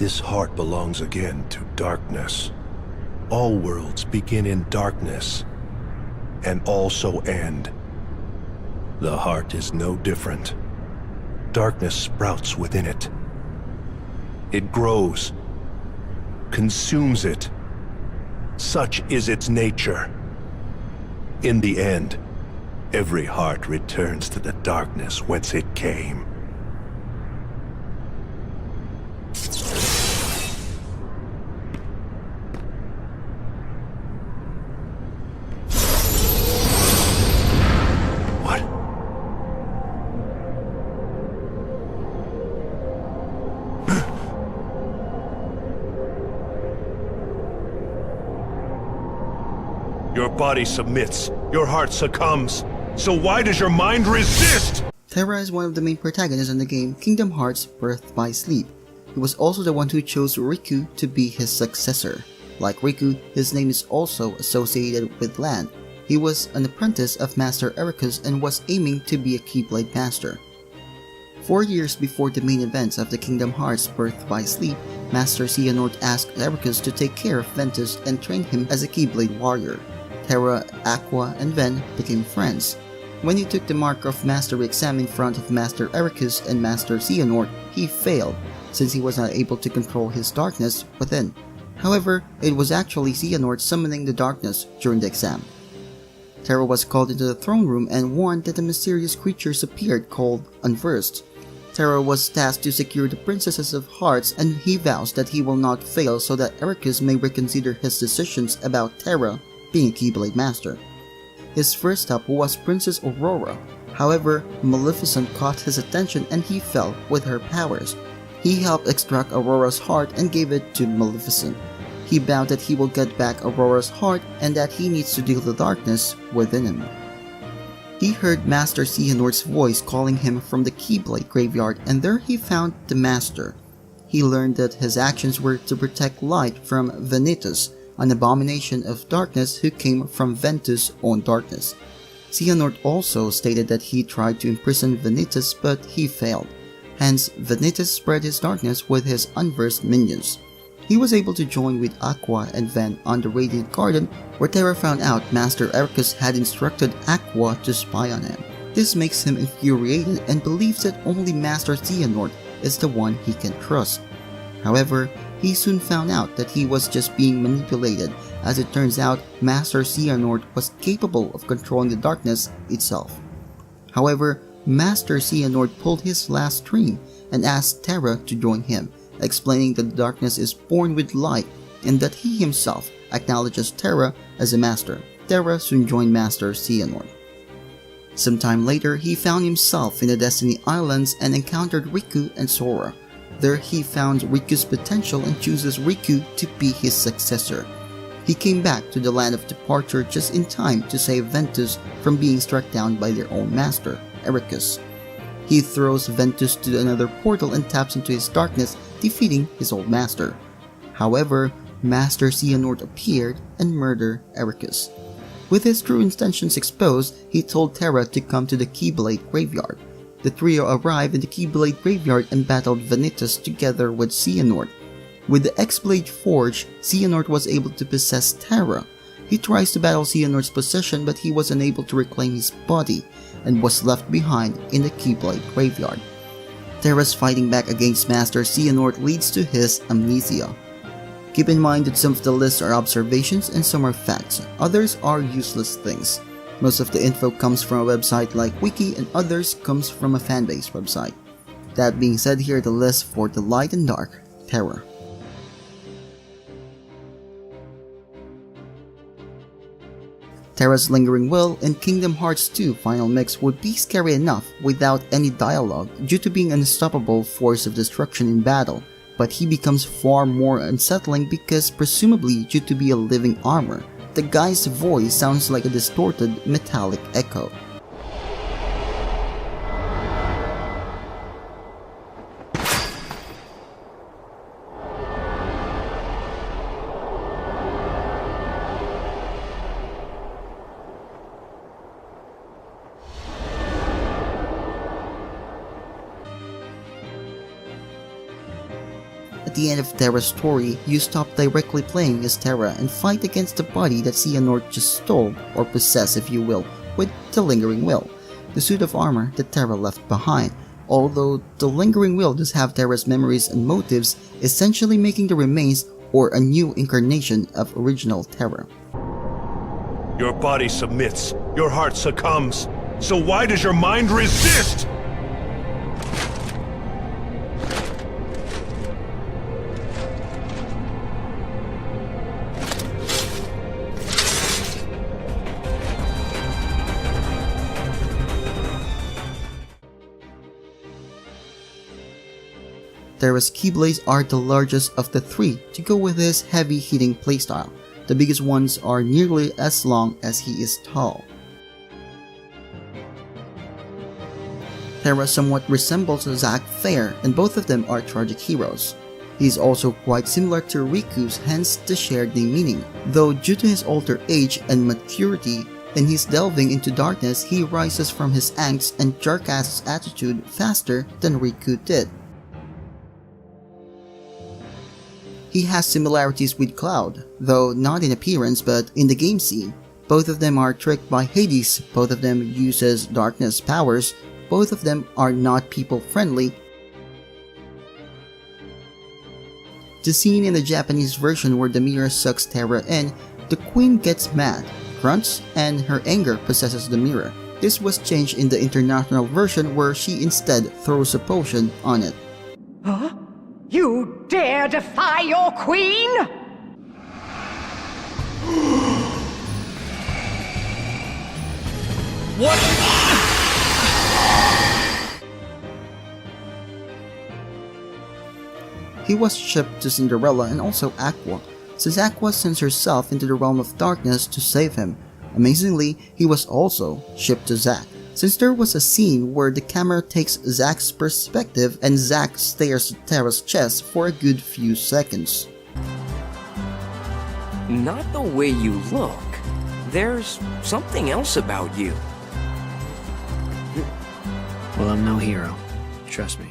This heart belongs again to darkness. All worlds begin in darkness, and also end. The heart is no different. Darkness sprouts within it. It grows, consumes it. Such is its nature. In the end, every heart returns to the darkness whence it came. What? Your body submits, your heart succumbs. So why does your mind resist? Terra is one of the main protagonists in the game Kingdom Hearts Birth by Sleep. He was also the one who chose Riku to be his successor. Like Riku, his name is also associated with land. He was an apprentice of Master Ericus and was aiming to be a Keyblade Master. 4 years before the main events of the Kingdom Hearts Birth by Sleep, Master Xehanort asked Ericus to take care of Ventus and train him as a Keyblade warrior. Terra, Aqua, and Ven became friends. When he took the mark of Mastery exam in front of Master Ericus and Master Xehanort, he failed, since he was not able to control his darkness within. However, it was actually Xehanort summoning the darkness during the exam. Terra was called into the throne room and warned that the mysterious creatures appeared called Unversed. Terra was tasked to secure the Princesses of Hearts, and he vows that he will not fail so that Ericus may reconsider his decisions about Terra being a Keyblade Master. His first stop was Princess Aurora. However, Maleficent caught his attention and he fell with her powers. He helped extract Aurora's heart and gave it to Maleficent. He vowed that he will get back Aurora's heart and that he needs to deal the darkness within him. He heard Master Xehanort's voice calling him from the Keyblade graveyard, and there he found the Master. He learned that his actions were to protect light from Vanitas, an abomination of darkness who came from Ventus' own darkness. Xehanort also stated that he tried to imprison Vanitas but he failed. Hence, Vanitas spread his darkness with his unversed minions. He was able to join with Aqua and Ven on the Radiant Garden, where Terra found out Master Ericus had instructed Aqua to spy on him. This makes him infuriated and believes that only Master Xehanort is the one he can trust. However, he soon found out that he was just being manipulated, as it turns out Master Xehanort was capable of controlling the darkness itself. However, Master Xehanort pulled his last string and asked Terra to join him, explaining that the darkness is born with light and that he himself acknowledges Terra as a master. Terra soon joined Master Xehanort. Sometime later, he found himself in the Destiny Islands and encountered Riku and Sora. There he found Riku's potential and chooses Riku to be his successor. He came back to the land of departure just in time to save Ventus from being struck down by their own master, Ericus. He throws Ventus to another portal and taps into his darkness, defeating his old master. However, Master Xehanort appeared and murdered Ericus. With his true intentions exposed, he told Terra to come to the Keyblade graveyard. The trio arrived in the Keyblade graveyard and battled Vanitas together with Xehanort. With the X-Blade Forge, Xehanort was able to possess Terra. He tries to battle Xehanort's possession, but he was unable to reclaim his body and was left behind in the Keyblade graveyard. Terra's fighting back against Master Xehanort leads to his amnesia. Keep in mind that some of the lists are observations and some are facts, others are useless things. Most of the info comes from a website like Wiki and others comes from a fanbase website. That being said, here are the lists for the light and dark Terra. Terra's Lingering Will in Kingdom Hearts 2 Final Mix would be scary enough without any dialogue due to being an unstoppable force of destruction in battle, but he becomes far more unsettling because presumably due to be a living armor. The guy's voice sounds like a distorted metallic echo. At the end of Terra's story, you stop directly playing as Terra and fight against the body that Xehanort just stole, or possessed if you will, with the Lingering Will, the suit of armor that Terra left behind. Although the Lingering Will does have Terra's memories and motives, essentially making the remains or a new incarnation of original Terra. Your body submits, your heart succumbs. So why does your mind resist? Terra's Keyblades are the largest of the three to go with his heavy hitting playstyle. The biggest ones are nearly as long as he is tall. Terra somewhat resembles Zack Fair, and both of them are tragic heroes. He is also quite similar to Riku's, hence the shared name meaning, though due to his older age and maturity, in his delving into darkness, he rises from his angst and jackass attitude faster than Riku did. He has similarities with Cloud, though not in appearance but in the game scene. Both of them are tricked by Hades, both of them uses darkness powers, both of them are not people friendly. The scene in the Japanese version where the mirror sucks Terra in, the queen gets mad, grunts, and her anger possesses the mirror. This was changed in the international version where she instead throws a potion on it. Huh? You dare defy your queen? What? He was shipped to Cinderella and also Aqua, since Aqua sends herself into the realm of darkness to save him. Amazingly, he was also shipped to Zack, since there was a scene where the camera takes Zack's perspective and Zack stares at Terra's chest for a good few seconds. Not the way you look. There's something else about you. Well, I'm no hero. Trust me.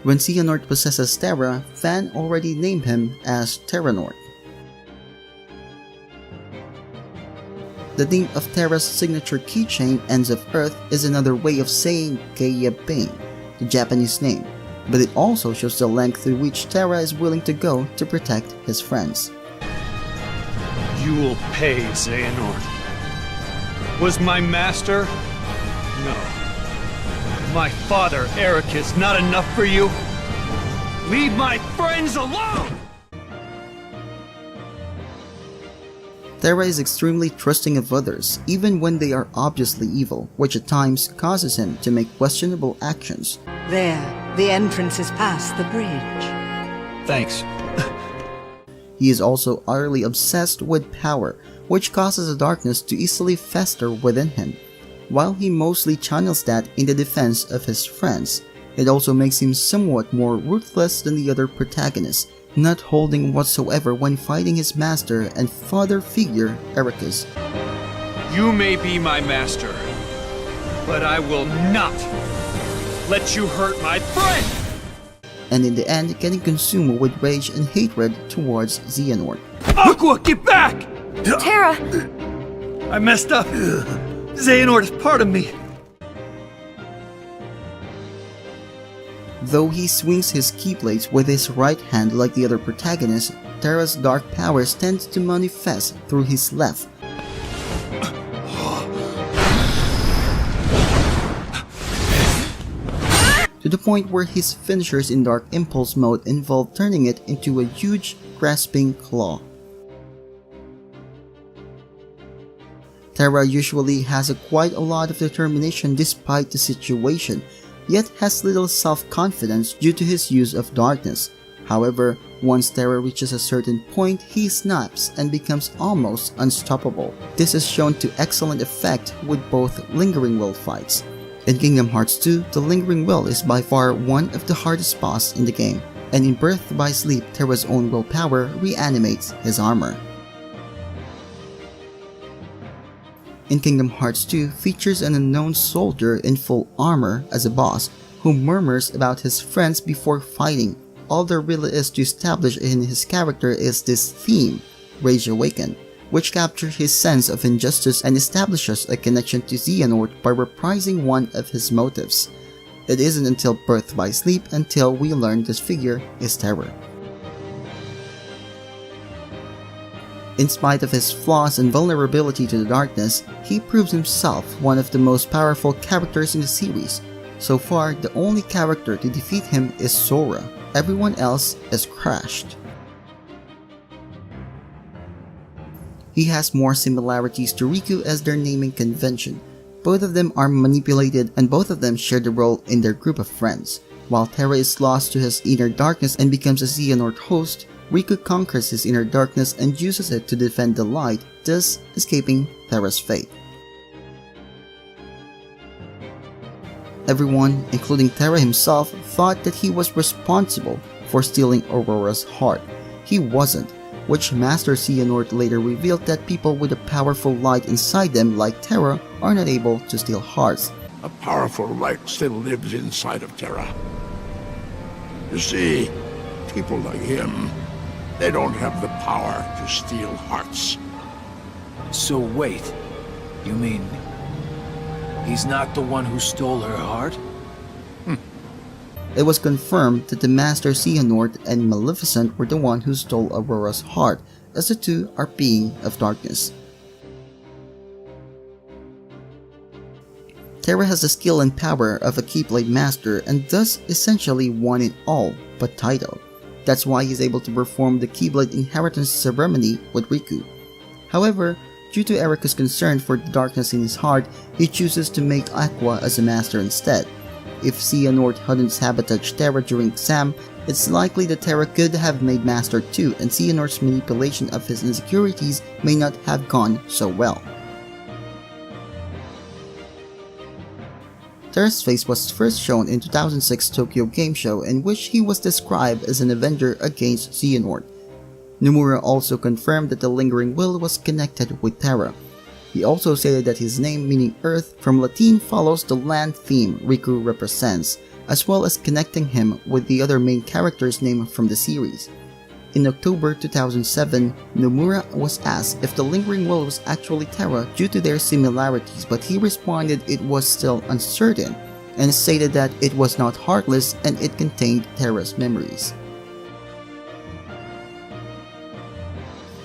When Xehanort possesses Terra, Fan already named him as Terranort. The name of Terra's signature keychain, Ends of Earth, is another way of saying Gaia Bane, the Japanese name, but it also shows the length to which Terra is willing to go to protect his friends. You will pay, Xehanort. Was my master? No. My father, Ericus, not enough for you? Leave my friends alone! Terra is extremely trusting of others, even when they are obviously evil, which at times causes him to make questionable actions. There, the entrance is past the bridge. Thanks. He is also utterly obsessed with power, which causes the darkness to easily fester within him. While he mostly channels that in the defense of his friends, it also makes him somewhat more ruthless than the other protagonists, not holding whatsoever when fighting his master and father figure, Ericus. You may be my master, but I will not let you hurt my friend! And in the end, getting consumed with rage and hatred towards Xehanort. Aqua, get back! Terra! I messed up. Xehanort is part of me. Though he swings his keyblades with his right hand like the other protagonists, Terra's dark powers tend to manifest through his left. To the point where his finishers in Dark Impulse mode involve turning it into a huge, grasping claw. Terra usually has quite a lot of determination despite the situation, yet has little self-confidence due to his use of darkness. However, once Terra reaches a certain point, he snaps and becomes almost unstoppable. This is shown to excellent effect with both Lingering Will fights. In Kingdom Hearts 2, the Lingering Will is by far one of the hardest boss in the game, and in Birth by Sleep, Terra's own willpower reanimates his armor. In Kingdom Hearts 2 features an unknown soldier in full armor as a boss, who murmurs about his friends before fighting. All there really is to establish in his character is this theme, Rage Awakened, which captures his sense of injustice and establishes a connection to Xehanort by reprising one of his motives. It isn't until Birth by Sleep until we learn this figure is Terra. In spite of his flaws and vulnerability to the darkness, he proves himself one of the most powerful characters in the series. So far, the only character to defeat him is Sora. Everyone else is crashed. He has more similarities to Riku as their naming convention. Both of them are manipulated and both of them share the role in their group of friends. While Terra is lost to his inner darkness and becomes a Xehanort host, Riku conquers his inner darkness and uses it to defend the light, thus escaping Terra's fate. Everyone, including Terra himself, thought that he was responsible for stealing Aurora's heart. He wasn't, which Master Xehanort later revealed that people with a powerful light inside them like Terra are not able to steal hearts. A powerful light still lives inside of Terra. You see, people like him, they don't have the power to steal hearts. So wait, you mean he's not the one who stole her heart? It was confirmed that the Master Xehanort and Maleficent were the one who stole Aurora's heart, as the two are beings of darkness. Terra has the skill and power of a Keyblade Master and thus essentially one in all but title. That's why he's able to perform the Keyblade inheritance ceremony with Riku. However, due to Erika's concern for the darkness in his heart, he chooses to make Aqua as a master instead. If Xehanort hadn't sabotaged Terra during exam, it's likely that Terra could have made Master too, and Xehanort's manipulation of his insecurities may not have gone so well. Terra's face was first shown in 2006 Tokyo Game Show, in which he was described as an Avenger against Xehanort. Nomura also confirmed that the Lingering Will was connected with Terra. He also stated that his name, meaning Earth, from Latin follows the land theme Riku represents, as well as connecting him with the other main character's name from the series. In October 2007, Nomura was asked if the Lingering Will was actually Terra due to their similarities, but he responded it was still uncertain, and stated that it was not heartless and it contained Terra's memories.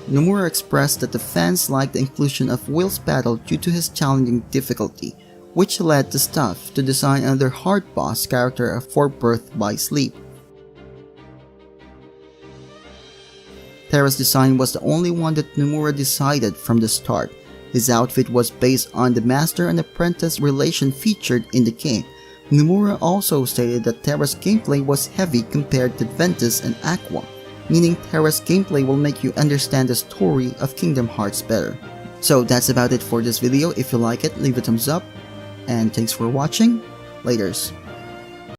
Nomura expressed that the fans liked the inclusion of Will's battle due to his challenging difficulty, which led the staff to design another hard boss character for Birth by Sleep. Terra's design was the only one that Nomura decided from the start. His outfit was based on the master and apprentice relation featured in the game. Nomura also stated that Terra's gameplay was heavy compared to Ventus and Aqua, meaning Terra's gameplay will make you understand the story of Kingdom Hearts better. So that's about it for this video. If you like it, leave a thumbs up, and thanks for watching. Laters.